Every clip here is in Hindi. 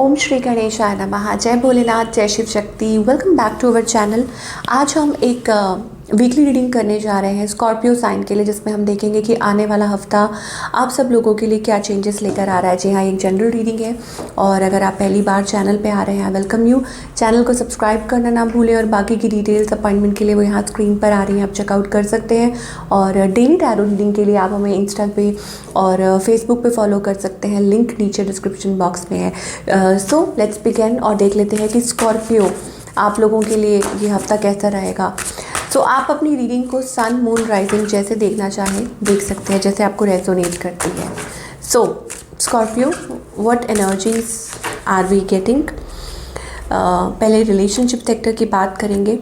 ओम श्री गणेशाय नमः। जय भोलेनाथ, जय Shiv Shakti. Welcome back to our channel. आज हम एक वीकली रीडिंग करने जा रहे हैं स्कॉर्पियो साइन के लिए, जिसमें हम देखेंगे कि आने वाला हफ्ता आप सब लोगों के लिए क्या चेंजेस लेकर आ रहा है। जी हाँ, एक जनरल रीडिंग है और अगर आप पहली बार चैनल पे आ रहे हैं, वेलकम यू। चैनल को सब्सक्राइब करना ना भूलें और बाकी की डिटेल्स अपॉइंटमेंट के लिए वो यहाँ स्क्रीन पर आ रही हैं, आप चेकआउट कर सकते हैं। और डेली टैरो रीडिंग के लिए आप हमें इंस्टा पे और फेसबुक पे फॉलो कर सकते हैं, लिंक नीचे डिस्क्रिप्शन बॉक्स में है। सो लेट्स बिगिन और देख लेते हैं कि स्कॉर्पियो आप लोगों के लिए ये हफ्ता कैसा रहेगा। सो आप अपनी रीडिंग को सन, मून, राइजिंग जैसे देखना चाहें देख सकते हैं, जैसे आपको रेजोनेट करती है। So Scorpio, what energies are we getting. पहले रिलेशनशिप सेक्टर की बात करेंगे।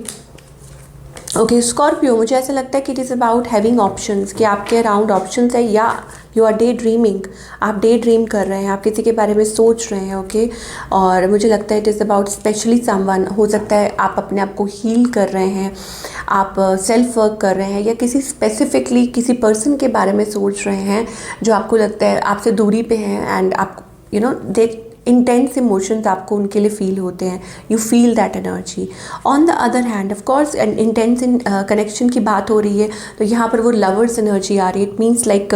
ओके स्कॉर्पियो, मुझे ऐसा लगता है कि it is about having options, कि आपके अराउंड ऑप्शंस है, या यू आर डे ड्रीमिंग, आप डे ड्रीम कर रहे हैं, आप किसी के बारे में सोच रहे हैं। ओके और मुझे लगता है it is about specially someone, हो सकता है आप अपने आप को हील कर रहे हैं, आप सेल्फ वर्क कर रहे हैं, या किसी स्पेसिफिकली किसी पर्सन के बारे में सोच रहे हैं जो आपको लगता है आपसे दूरी पे हैं एंड आप you know they intense emotions आपको उनके लिए फील होते हैं, you feel that energy. On the other hand of course intense in connection की बात हो रही है, तो यहाँ पर वो लवर्स एनर्जी आ रही है। इट मीन्स लाइक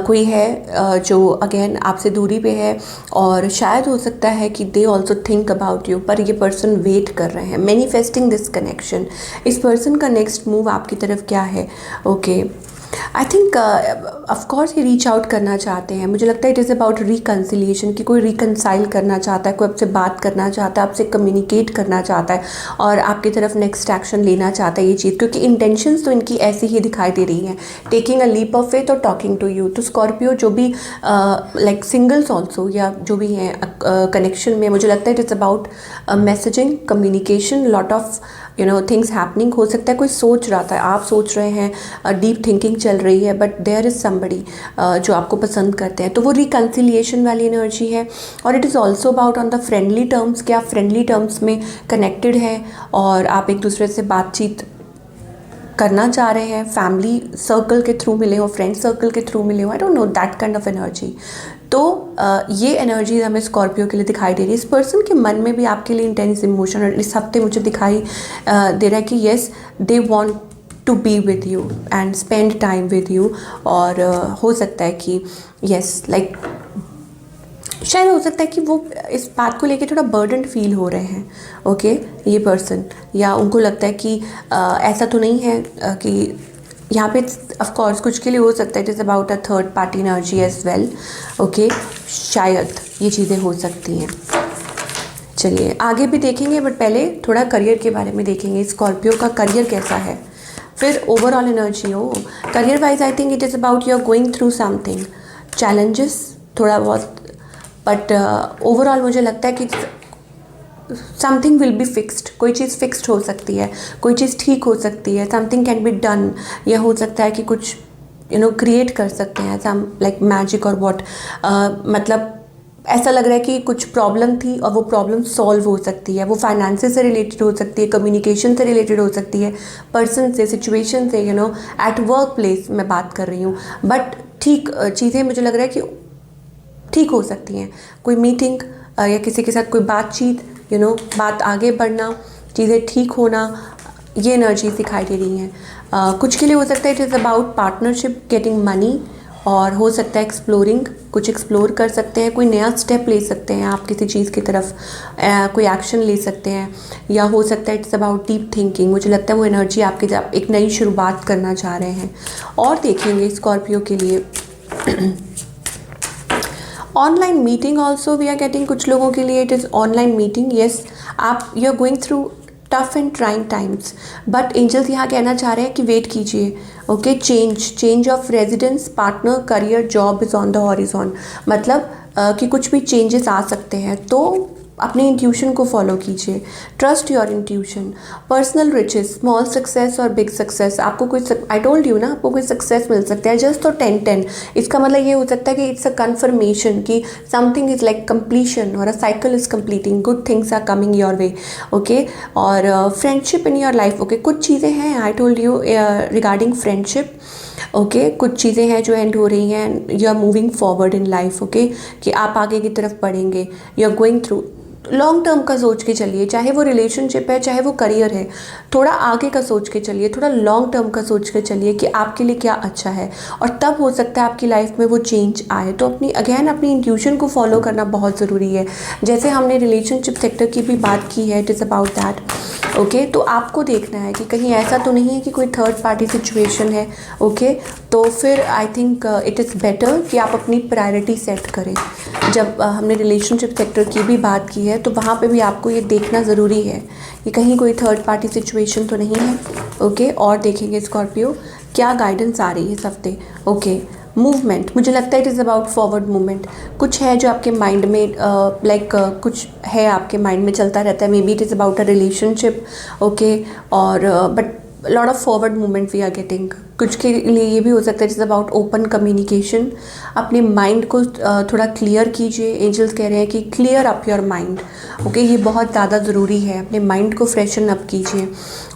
कोई है जो अगेन आपसे दूरी पे है और शायद हो सकता है कि they also think about you, पर ये पर्सन वेट कर रहे हैं, मैनिफेस्टिंग दिस कनेक्शन। इस पर्सन का नेक्स्ट मूव आपकी तरफ क्या है। ओके आई थिंक ऑफकोर्स ये रीच आउट करना चाहते हैं। मुझे लगता है इट इज़ अबाउट रिकन्सिलिएशन, कि कोई रिकन्साइल करना चाहता है, कोई आपसे बात करना चाहता है, आपसे कम्युनिकेट करना चाहता है और आपकी तरफ नेक्स्ट एक्शन लेना चाहता है ये चीज़, क्योंकि इंटेंशंस तो इनकी ऐसी ही दिखाई दे रही हैं, taking a leap of faith और टॉकिंग टू यू। तो स्कॉर्पियो जो भी लाइक सिंगल्स ऑल्सो या जो भी हैं कनेक्शन में, मुझे लगता है it is about messaging, communication, lot of things happening. हो सकता है कोई सोच रहा था, आप सोच रहे हैं, डीप थिंकिंग चल रही है, बट देयर इज़ समबडी जो आपको पसंद करते हैं, तो वो रिकन्सिलिएशन वाली एनर्जी है। और it is also about on the friendly terms, कि आप फ्रेंडली टर्म्स में कनेक्टेड हैं और आप एक दूसरे से बातचीत करना चाह रहे हैं, फैमिली सर्कल के थ्रू मिले हो, फ्रेंड सर्कल के थ्रू मिले हो, I don't know that kind of energy. तो ये एनर्जी हमें स्कॉर्पियो के लिए दिखाई दे रही है। इस पर्सन के मन में भी आपके लिए इंटेंस इमोशन इस हफ्ते मुझे दिखाई दे रहा है कि yes they want to be with you and spend time with you. और हो सकता है कि येस लाइक शायद हो सकता है कि वो इस बात को लेके थोड़ा बर्डन फील हो रहे हैं। ओके ये पर्सन, या उनको लगता है कि ऐसा तो नहीं है कि यहाँ पे ऑफ कोर्स कुछ के लिए हो सकता है it is about a third party energy as well. Okay शायद ये चीज़ें हो सकती हैं। चलिए आगे भी देखेंगे, बट पहले थोड़ा करियर के बारे में देखेंगे। स्कॉर्पियो का करियर कैसा है, फिर ओवरऑल एनर्जी हो। Career wise I think it is about you are going through something challenges थोड़ा बहुत, बट ओवरऑल मुझे लगता है कि समथिंग विल बी फिक्स्ड, कोई चीज़ फिक्स्ड हो सकती है, कोई चीज़ ठीक हो सकती है, समथिंग कैन बी डन। या हो सकता है कि कुछ क्रिएट कर सकते हैं सम लाइक मैजिक और वॉट, मतलब ऐसा लग रहा है कि कुछ प्रॉब्लम थी और वो प्रॉब्लम सॉल्व हो सकती है। वो फाइनेंसेस से रिलेटेड हो सकती है, कम्युनिकेशन से रिलेटेड हो सकती है, पर्सन से, सिचुएशन से, एट वर्क प्लेस मैं बात कर रही हूँ। बट ठीक चीज़ें मुझे लग रहा है कि ठीक हो सकती हैं। कोई मीटिंग या किसी के साथ कोई बातचीत, बात आगे बढ़ना, चीज़ें ठीक होना, ये एनर्जी दिखाई दे रही हैं। कुछ के लिए हो सकता है it is about partnership, getting money, और हो सकता है एक्सप्लोरिंग, कुछ एक्सप्लोर कर सकते हैं, कोई नया स्टेप ले सकते हैं आप किसी चीज़ की तरफ, कोई एक्शन ले सकते हैं। या हो सकता है इट्स अबाउट डीप थिंकिंग, मुझे लगता है वो एनर्जी आपके जब एक नई शुरुआत करना चाह रहे हैं। और देखेंगे स्कॉर्पियो के लिए online meeting also we are getting. कुछ लोगों के लिए it is online meeting. Yes आप you are going through tough and trying times, but angels यहाँ कहना चाह रहे हैं कि वेट कीजिए। Okay change of residence, partner, career, job is on the horizon, मतलब कि कुछ भी चेंजेस आ सकते हैं। तो अपनी इंट्यूशन को फॉलो कीजिए, trust your intuition. Personal riches, small success और बिग सक्सेस, आपको कोई आई टोल्ड यू ना, आपको कोई सक्सेस मिल सकता है जस्ट तो 10-10, इसका मतलब ये हो सकता है कि इट्स अ कन्फर्मेशन कि समथिंग इज़ लाइक कंप्लीशन और a cycle is completing, good things are coming your way, okay. और friendship in your life, okay, कुछ चीज़ें हैं I told you regarding friendship, okay, कुछ चीज़ें हैं जो एंड हो रही हैं, you are moving forward in life, okay, कि आप आगे की तरफ बढ़ेंगे, you are going through. Long term का सोच के चलिए, चाहे वो रिलेशनशिप है चाहे वो करियर है, थोड़ा आगे का सोच के चलिए, थोड़ा लॉन्ग टर्म का सोच के चलिए कि आपके लिए क्या अच्छा है, और तब हो सकता है आपकी लाइफ में वो चेंज आए। तो अपनी इंट्यूशन को फॉलो करना बहुत ज़रूरी है। जैसे हमने रिलेशनशिप सेक्टर की भी बात की है, it is about that, okay. तो आपको देखना है कि कहीं ऐसा तो नहीं है कि कोई थर्ड पार्टी सिचुएशन है, ओके। तो फिर आई थिंक इट इज़ बेटर कि आप अपनी प्रायोरिटी सेट करें। जब हमने रिलेशनशिप सेक्टर की भी बात की है तो वहाँ पे भी आपको ये देखना ज़रूरी है कि कहीं कोई थर्ड पार्टी सिचुएशन तो नहीं है, ओके। और देखेंगे स्कॉर्पियो क्या गाइडेंस आ रही है इस हफ्ते, ओके। मूवमेंट, मुझे लगता है it is about forward movement. कुछ है जो आपके माइंड में कुछ है आपके माइंड में चलता रहता है, maybe it is about a relationship, okay. और but lot of forward movement we are getting. कुछ के लिए ये भी हो सकता है it is about open communication. अपने माइंड को थोड़ा क्लियर कीजिए, एंजल्स कह रहे हैं कि clear up your mind, okay. ये बहुत ज़्यादा ज़रूरी है, अपने माइंड को फ्रेशन अप कीजिए।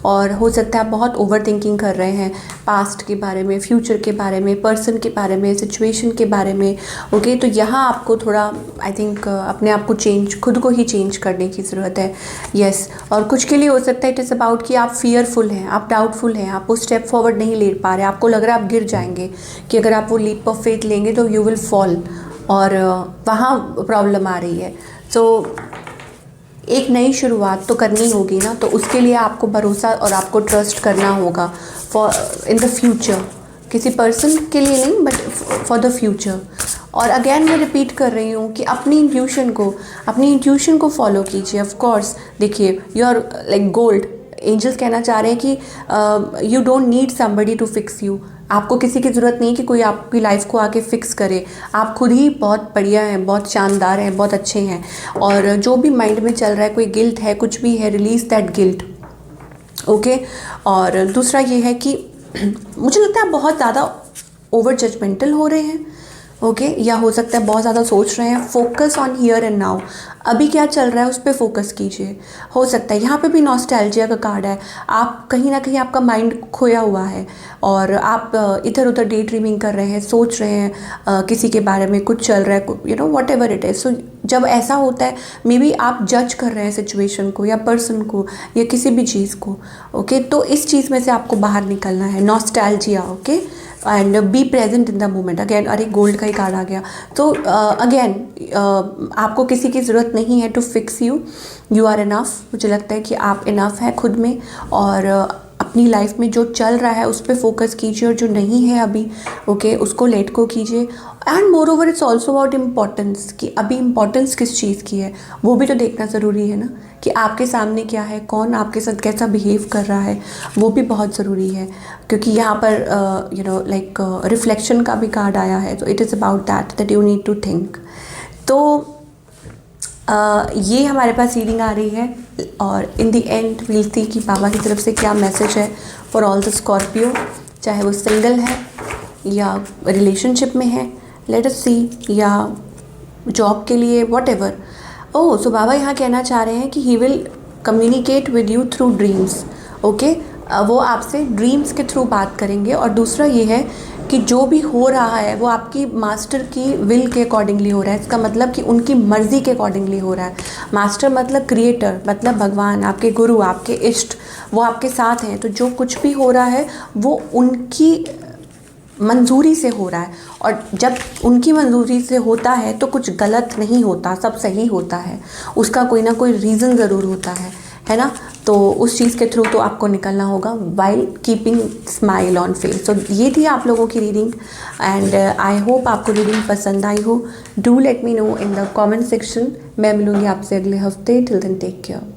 और हो सकता है आप बहुत ओवर थिंकिंग कर रहे हैं पास्ट के बारे में, फ्यूचर के बारे में, पर्सन के बारे में, सिचुएशन के बारे में, ओके। तो यहाँ आपको थोड़ा आई थिंक अपने आप को खुद को ही चेंज करने की ज़रूरत है, यस। और कुछ के लिए हो सकता है इट इज़ अबाउट कि आप फियरफुल हैं, आप डाउटफुल हैं, आप वो स्टेप फॉरवर्ड नहीं ले पा रहे, आपको लग रहा है आप गिर जाएंगे, कि अगर आप वो लीप ऑफ फेथ लेंगे तो यू विल फॉल, और वहाँ प्रॉब्लम आ रही है। सो एक नई शुरुआत तो करनी होगी ना, तो उसके लिए आपको भरोसा और आपको ट्रस्ट करना होगा फॉर इन द फ्यूचर, किसी पर्सन के लिए नहीं बट फॉर द फ्यूचर। और अगेन मैं रिपीट कर रही हूँ कि अपनी इंट्यूशन को फॉलो कीजिए। ऑफ कोर्स देखिए, you are like gold. Angels कहना चाह रहे हैं कि you don't need somebody to fix you. आपको किसी की ज़रूरत नहीं कि कोई आपकी लाइफ को आके फिक्स करे, आप खुद ही बहुत बढ़िया हैं, बहुत शानदार हैं, बहुत अच्छे हैं। और जो भी माइंड में चल रहा है, कोई गिल्ट है, कुछ भी है, रिलीज़ दैट गिल्ट, ओके। और दूसरा ये है कि मुझे लगता है आप बहुत ज़्यादा ओवर जजमेंटल हो रहे हैं, ओके, या हो सकता है बहुत ज़्यादा सोच रहे हैं। Focus on here and now, अभी क्या चल रहा है उस पर फोकस कीजिए। हो सकता है यहाँ पे भी नॉस्टैल्जिया का कार्ड है, आप कहीं ना कहीं आपका माइंड खोया हुआ है और आप इधर उधर डे ड्रीमिंग कर रहे हैं, सोच रहे हैं किसी के बारे में, कुछ चल रहा है, you know whatever it is. So जब ऐसा होता है मे बी आप जज कर रहे हैं सिचुएशन को या पर्सन को या किसी भी चीज़ को, ओके। तो इस चीज़ में से आपको बाहर निकलना है, nostalgia, okay. And be present in the moment. Again अरे गोल्ड का ही कार्ड आ गया। तो अगेन आपको किसी की ज़रूरत नहीं है to fix you, you are enough. मुझे लगता है कि आप इनफ है खुद में, और अपनी लाइफ में जो चल रहा है उस पर फोकस कीजिए, और जो नहीं है अभी, ओके, उसको लेट को कीजिए। And more over it's also about importance, कि अभी इम्पॉर्टेंस किस चीज़ की है वो भी तो देखना ज़रूरी है ना, कि आपके सामने क्या है, कौन आपके साथ कैसा बिहेव कर रहा है, वो भी बहुत ज़रूरी है। क्योंकि यहाँ पर यू नो लाइक रिफ्लेक्शन का भी कार्ड आया है, तो it is about that you need to think. तो ये हमारे पास रीडिंग आ रही है, और इन दी एंड वील सी कि बाबा की तरफ से क्या मैसेज है फॉर ऑल द स्कॉर्पियो, चाहे वो सिंगल है या रिलेशनशिप में है, लेट अस सी, या जॉब के लिए, वॉट एवर। ओह, सो बाबा यहाँ कहना चाह रहे हैं कि he will communicate with you through dreams, okay. वो आपसे ड्रीम्स के थ्रू बात करेंगे। और दूसरा ये है कि जो भी हो रहा है वो आपकी मास्टर की विल के अकॉर्डिंगली हो रहा है। इसका मतलब कि उनकी मर्ज़ी के अकॉर्डिंगली हो रहा है। मास्टर मतलब क्रिएटर, मतलब भगवान, आपके गुरु, आपके इष्ट, वो आपके साथ हैं। तो जो कुछ भी हो रहा है वो उनकी मंजूरी से हो रहा है, और जब उनकी मंजूरी से होता है तो कुछ गलत नहीं होता, सब सही होता है। उसका कोई ना कोई रीज़न ज़रूर होता है ना। तो उस चीज़ के थ्रू तो आपको निकलना होगा while keeping smile on face. तो ये थी आप लोगों की रीडिंग, एंड आई होप आपको रीडिंग पसंद आई हो। Do let me know in the comment section. मैं मिलूँगी आपसे अगले हफ्ते। Till then take care.